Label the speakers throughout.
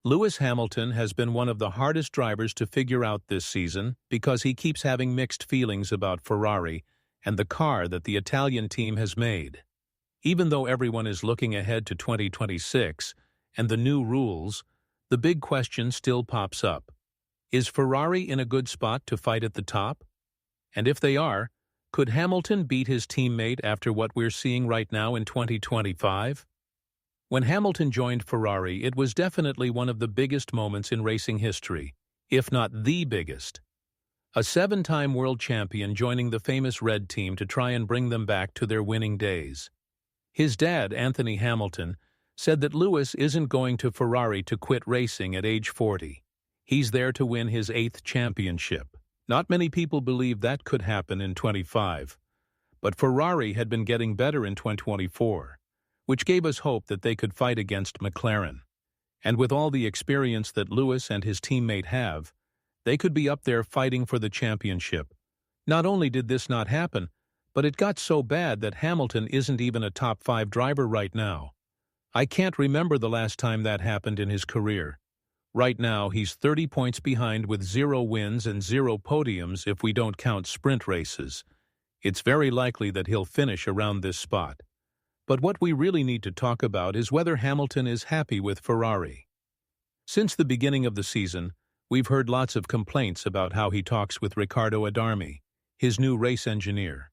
Speaker 1: Lewis Hamilton has been one of the hardest drivers to figure out this season because he keeps having mixed feelings about Ferrari and the car that the Italian team has made. Even though everyone is looking ahead to 2026 and the new rules, the big question still pops up. Is Ferrari in a good spot to fight at the top? And if they are, could Hamilton beat his teammate after what we're seeing right now in 2025? When Hamilton joined Ferrari, it was definitely one of the biggest moments in racing history, if not the biggest. A seven-time world champion joining the famous Red Team to try and bring them back to their winning days. His dad, Anthony Hamilton, said that Lewis isn't going to Ferrari to quit racing at age 40. He's there to win his 8th championship. Not many people believe that could happen in 25, but Ferrari had been getting better in 2024. Which gave us hope that they could fight against McLaren. And with all the experience that Lewis and his teammate have, they could be up there fighting for the championship. Not only did this not happen, but it got so bad that Hamilton isn't even a top 5 driver right now. I can't remember the last time that happened in his career. Right now, he's 30 points behind with 0 wins and 0 podiums if we don't count sprint races. It's very likely that he'll finish around this spot. But what we really need to talk about is whether Hamilton is happy with Ferrari. Since the beginning of the season, we've heard lots of complaints about how he talks with Riccardo Adami, his new race engineer.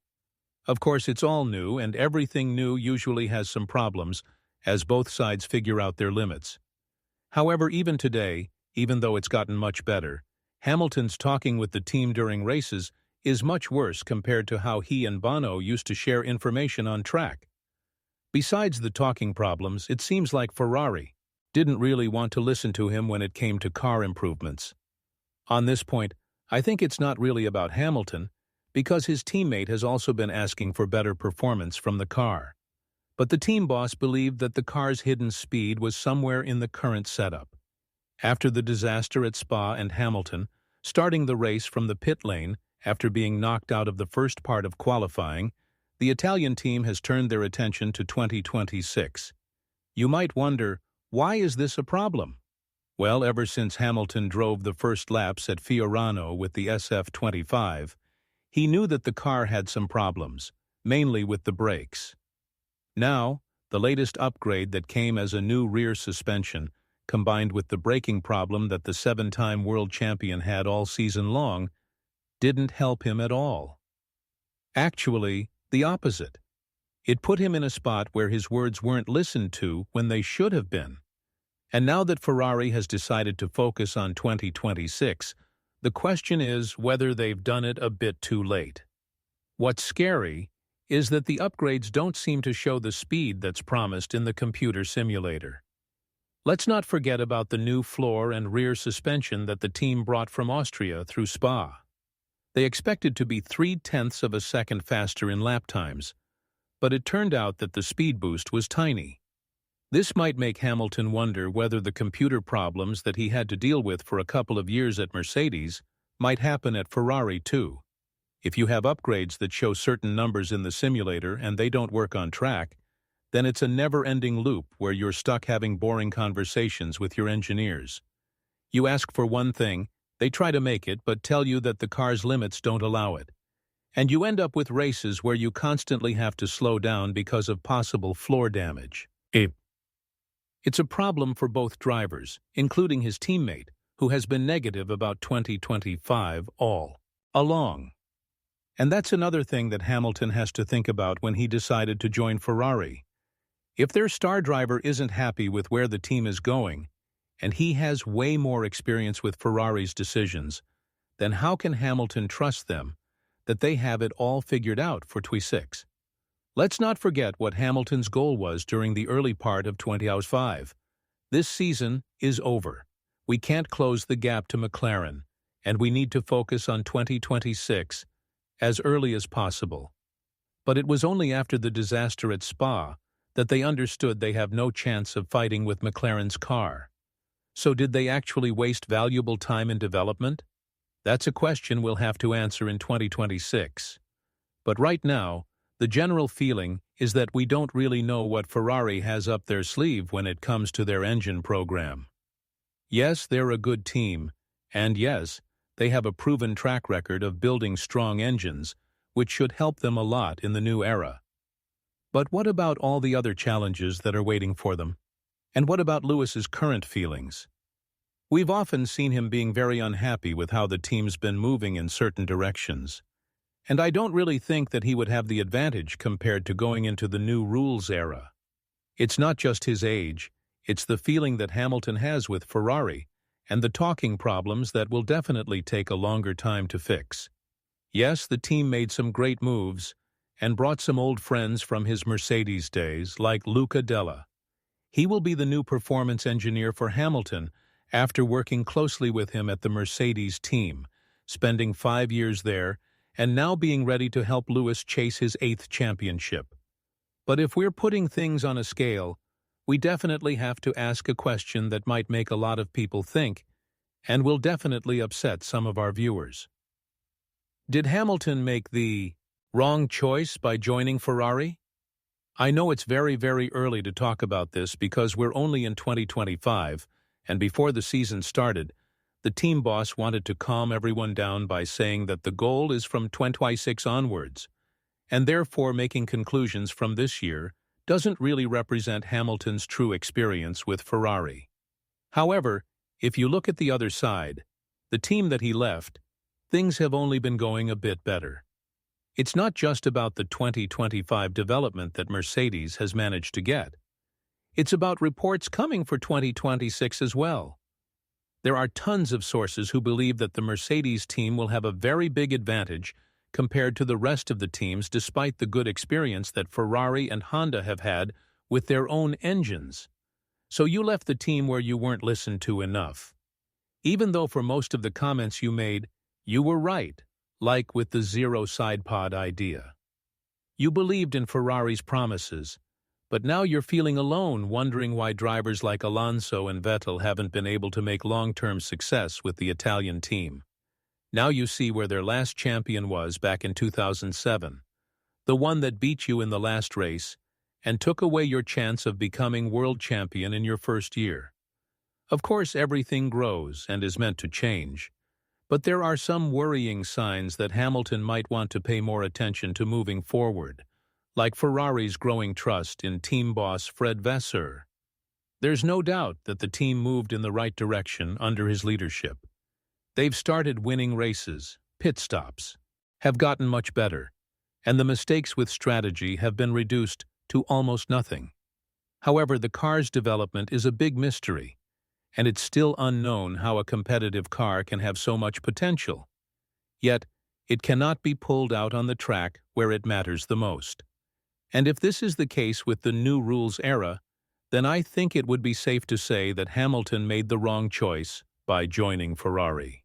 Speaker 1: Of course, it's all new, and everything new usually has some problems, as both sides figure out their limits. However, even today, even though it's gotten much better, Hamilton's talking with the team during races is much worse compared to how he and Bono used to share information on track. Besides the talking problems, it seems like Ferrari didn't really want to listen to him when it came to car improvements. On this point, I think it's not really about Hamilton, because his teammate has also been asking for better performance from the car. But the team boss believed that the car's hidden speed was somewhere in the current setup. After the disaster at Spa and Hamilton, starting the race from the pit lane after being knocked out of the first part of qualifying, the Italian team has turned their attention to 2026. You might wonder, why is this a problem? Well, ever since Hamilton drove the first laps at Fiorano with the SF25, he knew that the car had some problems, mainly with the brakes. Now, the latest upgrade that came as a new rear suspension, combined with the braking problem that the 7-time world champion had all season long, didn't help him at all. Actually, the opposite. It put him in a spot where his words weren't listened to when they should have been. And now that Ferrari has decided to focus on 2026, the question is whether they've done it a bit too late. What's scary is that the upgrades don't seem to show the speed that's promised in the computer simulator. Let's not forget about the new floor and rear suspension that the team brought from Austria through Spa. They expected to be 0.3 of a second faster in lap times, but it turned out that the speed boost was tiny. This might make Hamilton wonder whether the computer problems that he had to deal with for a couple of years at Mercedes might happen at Ferrari too. If you have upgrades that show certain numbers in the simulator and they don't work on track, then it's a never-ending loop where you're stuck having boring conversations with your engineers. You ask for one thing, they try to make it but tell you that the car's limits don't allow it. And you end up with races where you constantly have to slow down because of possible floor damage. It's a problem for both drivers, including his teammate, who has been negative about 2025 all along. And that's another thing that Hamilton has to think about when he decided to join Ferrari. If their star driver isn't happy with where the team is going, and he has way more experience with Ferrari's decisions, then how can Hamilton trust them that they have it all figured out for 26? Let's not forget what Hamilton's goal was during the early part of 2025. This season is over. We can't close the gap to McLaren, and we need to focus on 2026 as early as possible. But it was only after the disaster at Spa that they understood they have no chance of fighting with McLaren's car. So did they actually waste valuable time in development? That's a question we'll have to answer in 2026. But right now, the general feeling is that we don't really know what Ferrari has up their sleeve when it comes to their engine program. Yes, they're a good team, and yes, they have a proven track record of building strong engines, which should help them a lot in the new era. But what about all the other challenges that are waiting for them? And what about Lewis's current feelings? We've often seen him being very unhappy with how the team's been moving in certain directions. And I don't really think that he would have the advantage compared to going into the new rules era. It's not just his age, it's the feeling that Hamilton has with Ferrari, and the talking problems that will definitely take a longer time to fix. Yes, the team made some great moves, and brought some old friends from his Mercedes days, like Luca Della. He will be the new performance engineer for Hamilton after working closely with him at the Mercedes team, spending 5 years there, and now being ready to help Lewis chase his 8th championship. But if we're putting things on a scale, we definitely have to ask a question that might make a lot of people think, and will definitely upset some of our viewers. Did Hamilton make the wrong choice by joining Ferrari? I know it's very, very early to talk about this because we're only in 2025, and before the season started, the team boss wanted to calm everyone down by saying that the goal is from 2026 onwards, and therefore making conclusions from this year doesn't really represent Hamilton's true experience with Ferrari. However, if you look at the other side, the team that he left, things have only been going a bit better. It's not just about the 2025 development that Mercedes has managed to get. It's about reports coming for 2026 as well. There are tons of sources who believe that the Mercedes team will have a very big advantage compared to the rest of the teams despite the good experience that Ferrari and Honda have had with their own engines. So you left the team where you weren't listened to enough. Even though for most of the comments you made, you were right, like with the zero side pod idea. You believed in Ferrari's promises, but now you're feeling alone, wondering why drivers like Alonso and Vettel haven't been able to make long-term success with the Italian team. Now you see where their last champion was back in 2007, the one that beat you in the last race and took away your chance of becoming world champion in your first year. Of course, everything grows and is meant to change, but there are some worrying signs that Hamilton might want to pay more attention to moving forward, like Ferrari's growing trust in team boss Fred Vasseur. There's no doubt that the team moved in the right direction under his leadership. They've started winning races, pit stops, have gotten much better, and the mistakes with strategy have been reduced to almost nothing. However, the car's development is a big mystery, and it's still unknown how a competitive car can have so much potential. Yet, it cannot be pulled out on the track where it matters the most. And if this is the case with the new rules era, then I think it would be safe to say that Hamilton made the wrong choice by joining Ferrari.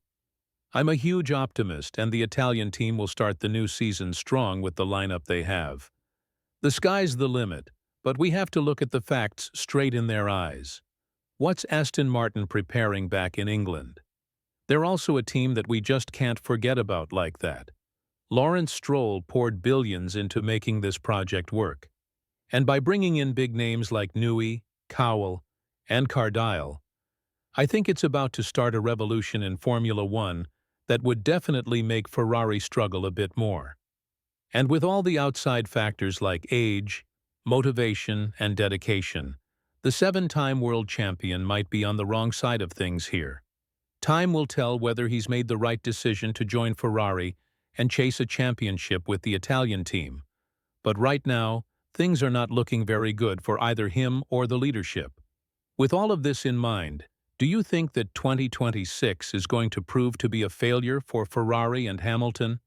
Speaker 1: I'm a huge optimist, and the Italian team will start the new season strong with the lineup they have. The sky's the limit, but we have to look at the facts straight in their eyes. What's Aston Martin preparing back in England? They're also a team that we just can't forget about like that. Lawrence Stroll poured billions into making this project work. And by bringing in big names like Newey, Cowell, and Cardile, I think it's about to start a revolution in Formula One that would definitely make Ferrari struggle a bit more. And with all the outside factors like age, motivation, and dedication, the 7-time world champion might be on the wrong side of things here. Time will tell whether he's made the right decision to join Ferrari and chase a championship with the Italian team. But right now, things are not looking very good for either him or the leadership. With all of this in mind, do you think that 2026 is going to prove to be a failure for Ferrari and Hamilton?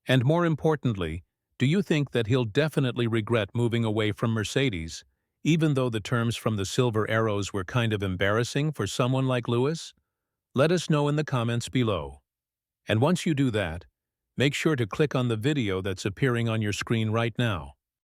Speaker 1: And more importantly, do you think that he'll definitely regret moving away from Mercedes, even though the terms from the Silver Arrows were kind of embarrassing for someone like Lewis? Let us know in the comments below. And once you do that, make sure to click on the video that's appearing on your screen right now.